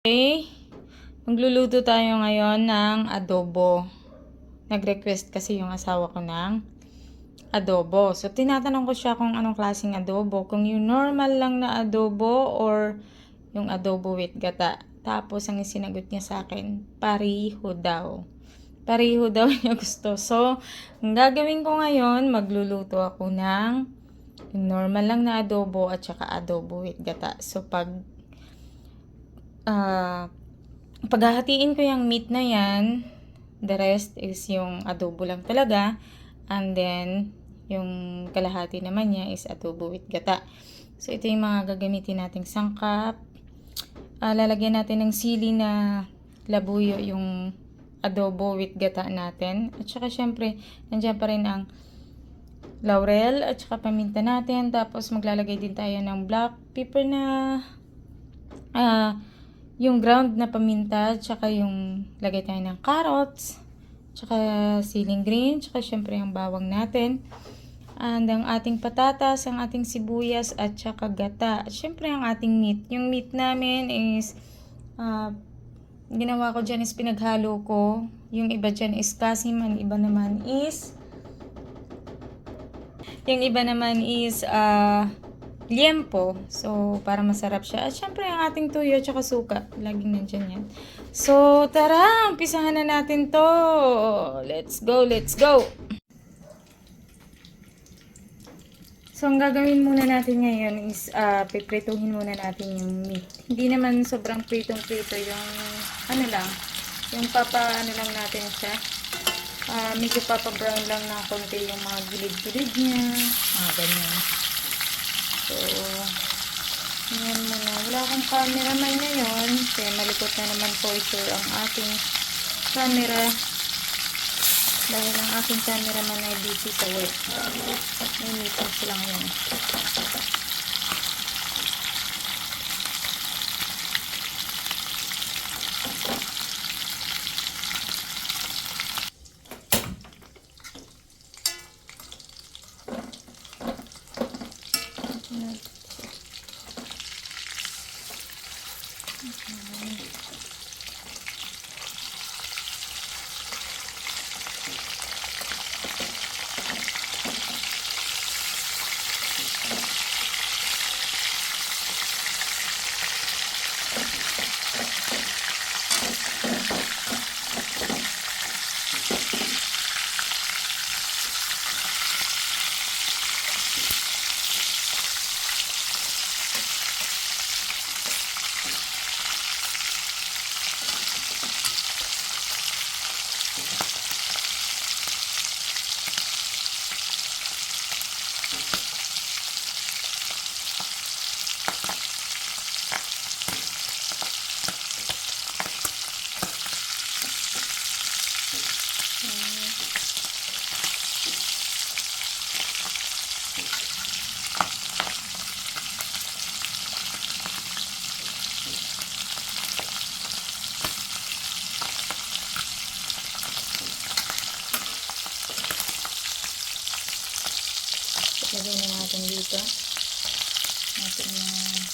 Okay, magluluto tayo ngayon ng adobo. Nag-request kasi yung asawa ko ng adobo. So, tinatanong ko siya kung anong klaseng adobo. Kung yung normal lang na adobo or yung adobo with gata. Tapos, ang sinagot niya sa akin, pariho daw. Pariho daw niya gusto. So, ang gagawin ko ngayon, magluluto ako ng yung normal lang na adobo at saka adobo with gata. So, paghahatiin ko yung meat na yan, the rest is yung adobo lang talaga. And then, yung kalahati naman niya is adobo with gata. So, ito yung mga gagamitin nating sangkap. Lalagyan natin ng sili na labuyo yung adobo with gata natin. At saka syempre, nandiyan pa rin ang laurel at saka paminta natin. Tapos, maglalagay din tayo ng black pepper na yung ground na paminta, tsaka yung lagay tayo ng carrots, tsaka siling green, tsaka syempre yung bawang natin. And ang ating patatas, ang ating sibuyas, at tsaka gata. At syempre ang ating meat. Yung meat namin is, ginawa ko dyan is pinaghalo ko. Yung iba dyan is kasim, ang iba naman is, liempo. So, para masarap siya. At syempre, ang ating tuyo at suka. Laging nandyan yan. So, tara! Umpisahan na natin to. Let's go, let's go! So, ang gagawin muna natin ngayon is piprituhin muna natin yung meat. Hindi naman sobrang pritong-prito yung yung lang natin siya. Medyo papa-brown lang na konti yung mga gilid-gilid niya. Ganyan. So, yan muna. Wala akong cameraman ngayon. Kaya malikot na naman for sure ang ating camera. Dahil ang aking cameraman ay busy sa work. May meeting sila ngayon. Lagay na natin dito. Natin yung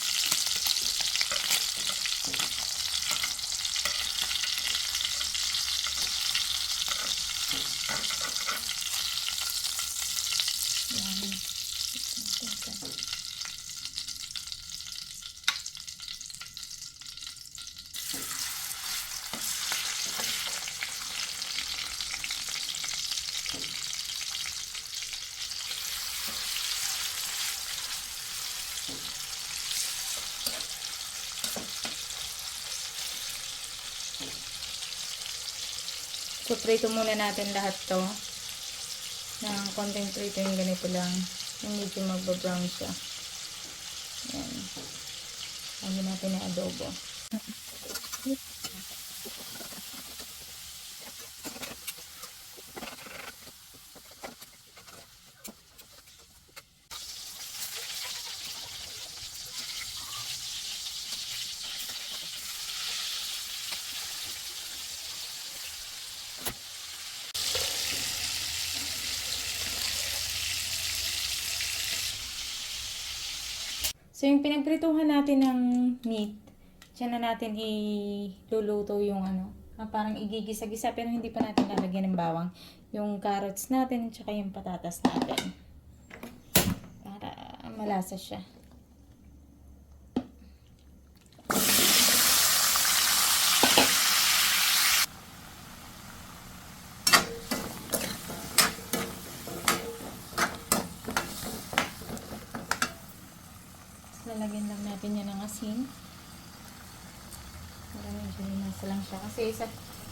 so, prito muna natin lahat to. Ng konting prito yung ganito lang. Yung medyo magba-brown siya. Ayan. Lagyan natin na adobo. So, yung pinagprituhan natin ng meat, Diyan na natin iluluto yung ano, parang igigisa-gisa pero hindi pa natin lalagyan ng bawang. Yung carrots natin at saka yung patatas natin. Para malasa siya. Lalagyan lang natin yan ng asin. Para medyo linasa lang siya. Kasi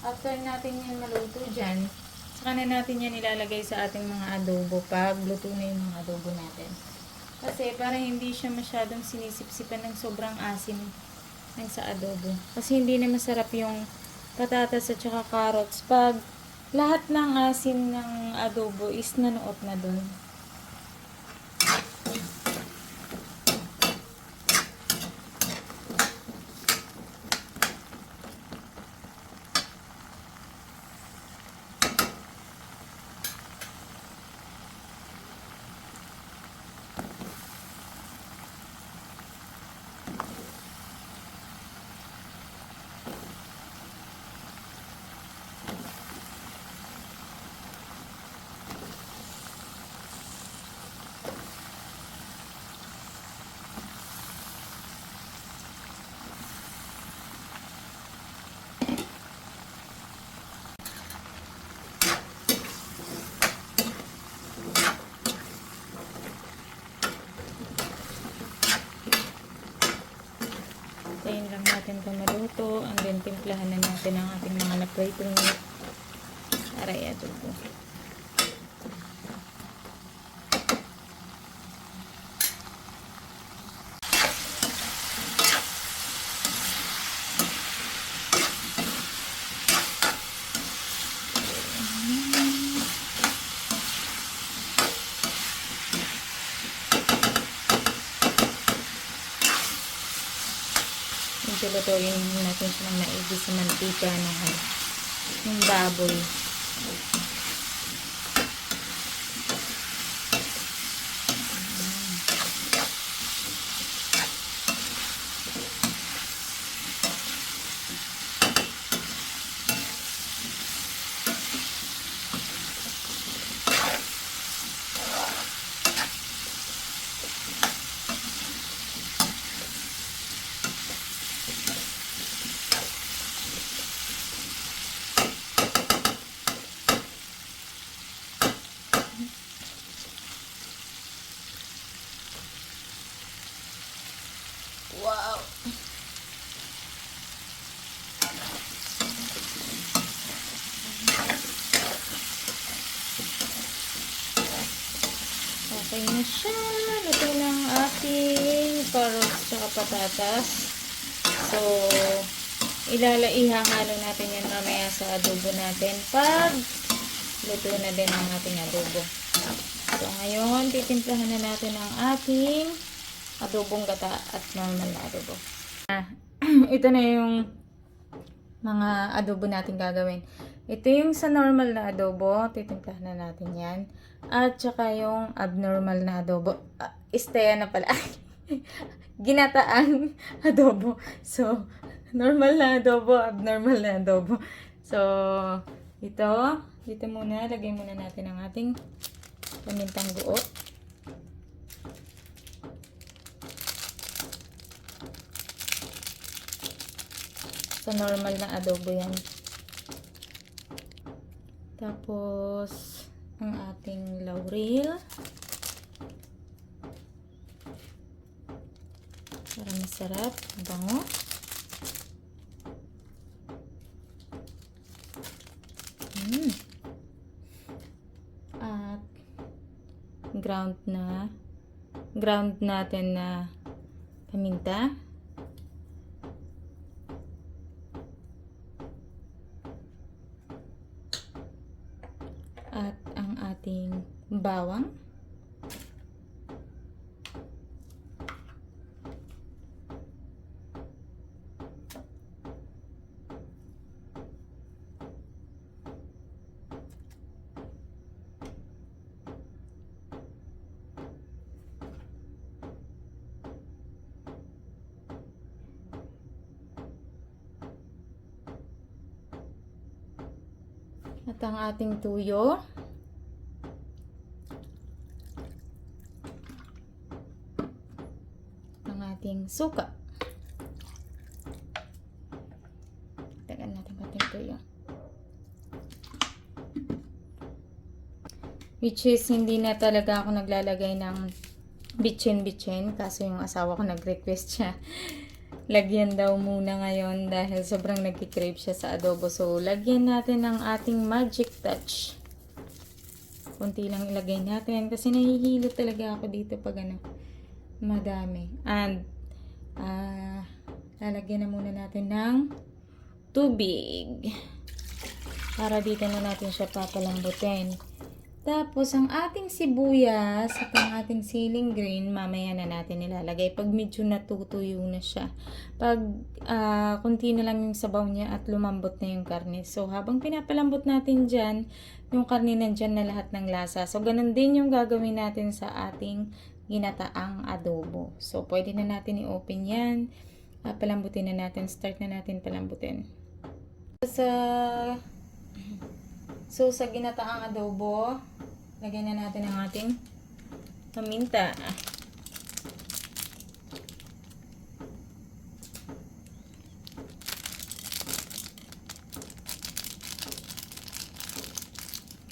after natin yan maluto dyan, saka na natin yan ilalagay sa ating mga adobo pag luto na yung mga adobo natin. Kasi para hindi siya masyadong sinisipsipan ng sobrang asin ng sa adobo. Kasi hindi na masarap yung patatas at saka carrots pag lahat ng asin ng adobo is nanuot na dun. Tayin lang natin ito maluto. And then, timplahan na natin ang ating mga na-pritong meat. Para i-adobo. Medyo lutuin natin siya ng maigi sa mantika ng baboy. Wow! Okay na siya. Luto na ang ating carrots at patatas. So, ihahalo natin yan mamaya sa adobo natin pag luto na din ang ating adobo. So, ngayon, titimplahan na natin ang ating adobong gata at normal na adobo. Ito na yung mga adobo natin gagawin. Ito yung sa normal na adobo, titimplahan na natin yan. At saka yung abnormal na adobo. Istea na pala. Ginataang adobo. So, normal na adobo, abnormal na adobo. So, dito muna, lagay muna natin ang ating pamintang buo. Sa normal na adobo yan. Tapos, ang ating laurel. Para masarap, bango. At ground natin na paminta. At ang ating bawang. At ang ating tuyo. Ang ating suka. Tagan natin ating tuyo. Which is, hindi na talaga ako naglalagay ng bitchin-bitchin. Kaso yung asawa ko nag-request siya. Lagyan daw muna ngayon dahil sobrang nagkikrave siya sa adobo. So, lagyan natin ng ating magic touch. Kunti lang ilagay natin. Kasi nahihilo talaga ako dito pag madami. And, lalagyan na muna natin ng tubig. Para dito na natin siya papalambutin. Tapos, ang ating sibuyas at ang ating siling green, mamaya na natin nilalagay pag medyo natutuyo na siya. Pag kunti na lang yung sabaw niya at lumambot na yung karne. So, habang pinapalambot natin dyan, yung karne nandyan na lahat ng lasa. So, ganun din yung gagawin natin sa ating ginataang adobo. So, pwede na natin i-open yan. Palambutin na natin. Start na natin palambutin. So, sa ginataang adobo, lagyan na natin ang ating paminta.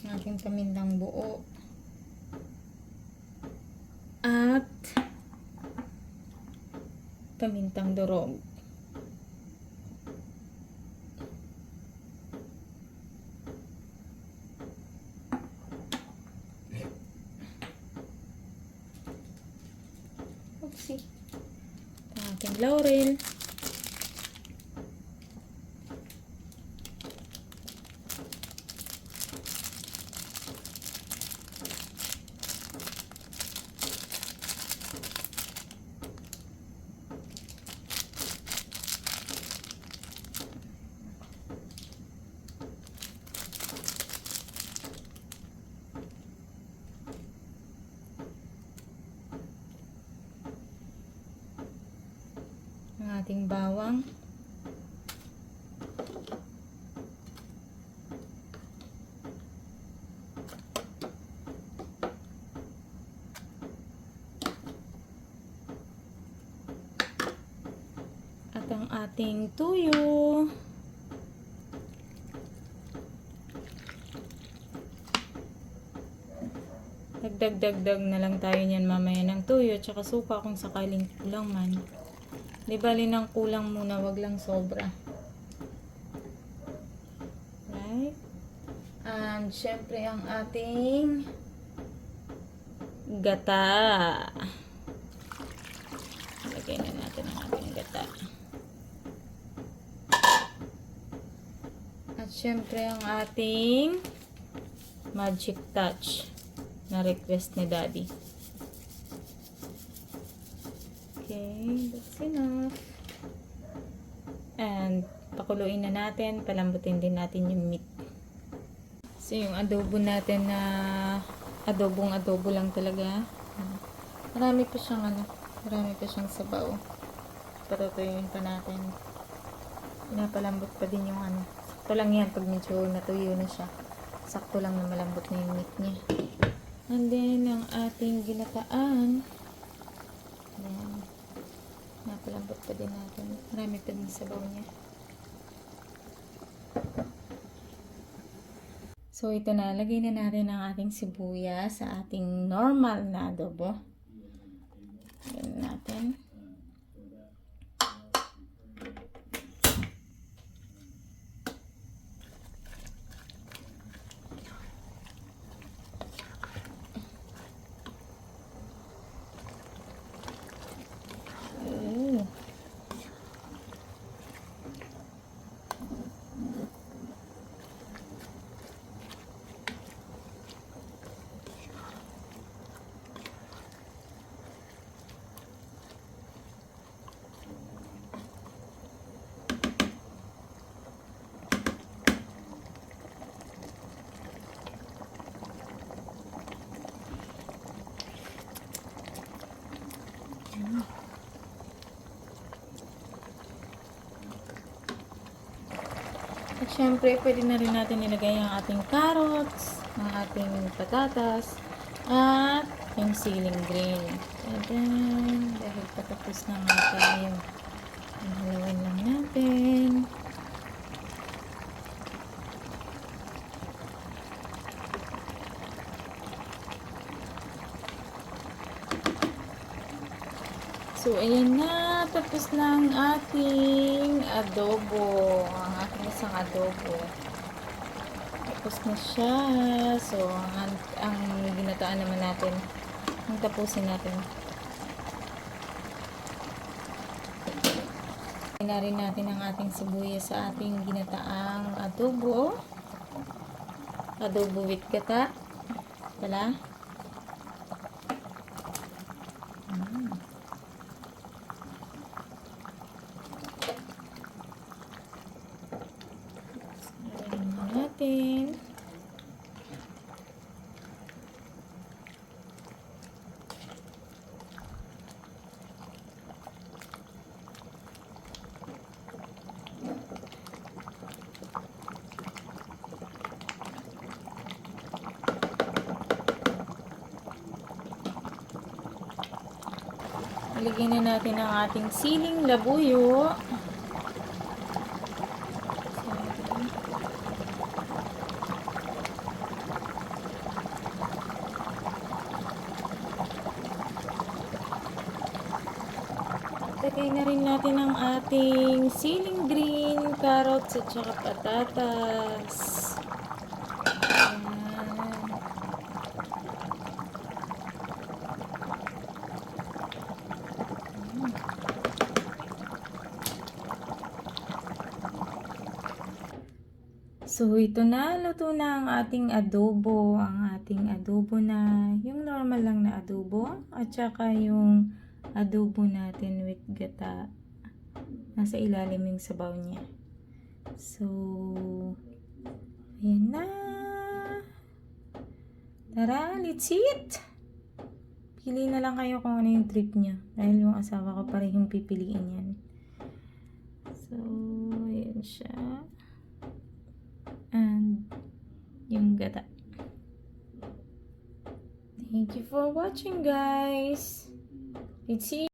Ang ating pamintang buo. At pamintang durog. Oopsie. Ang ating laurel. Ang ating bawang. At ang ating tuyo. Dagdag na lang tayo niyan mamaya ng tuyo at saka suka kung sakaling kulang man. Di bali ng kulang muna, wag lang sobra. Right? And syempre ang ating gata. Lagay na natin ang ating gata. At syempre ang ating magic touch na request ni Daddy. Okay, that's enough. And pakuluin na natin, palambutin din natin yung meat. So yung adobo natin na adobo lang talaga. Marami pa siyang sabaw. Patutuyuin pa natin. Pinapalambot pa din yung sakto lang yan pag medyo natuyo na siya. Sakto lang na malambot na yung meat niya. And then ang ating ginataan. Ayan. Napalambot pa din natin. Marami pa din sabaw niya. So, ito na. Lagay na natin ang ating sibuyas sa ating normal na adobo. Lagyan natin. At syempre, pwede na rin natin ilagay ang ating carrots, ang ating patatas, at yung ceiling green. Ayan, dahil patapos na nga tayo. Halawan lang natin. So, ayan na. Tapos na ang ating adobo. Ang ating isang adobo. Tapos na siya. So, ang ginataan naman natin. Ang tapusin natin. Na rin natin ang ating sibuyas sa ating ginataang adobo. Adobo with gata. Pala. Natin. Ilagay na natin ang ating siling labuyo. Lagay na rin natin ang ating siling green, carrots at saka patatas. So, ito na. Luto na ang ating adobo. Ang ating adobo na, yung normal lang na adobo. At saka yung adobo natin with gata. Nasa ilalim yung sabaw niya. So, ayan na. Tara, let's eat! Pili na lang kayo kung ano yung trip niya. Dahil yung asawa ko parehong pipiliin yan. So, ayan siya. And yung gata. Thank you for watching, guys. Let's see.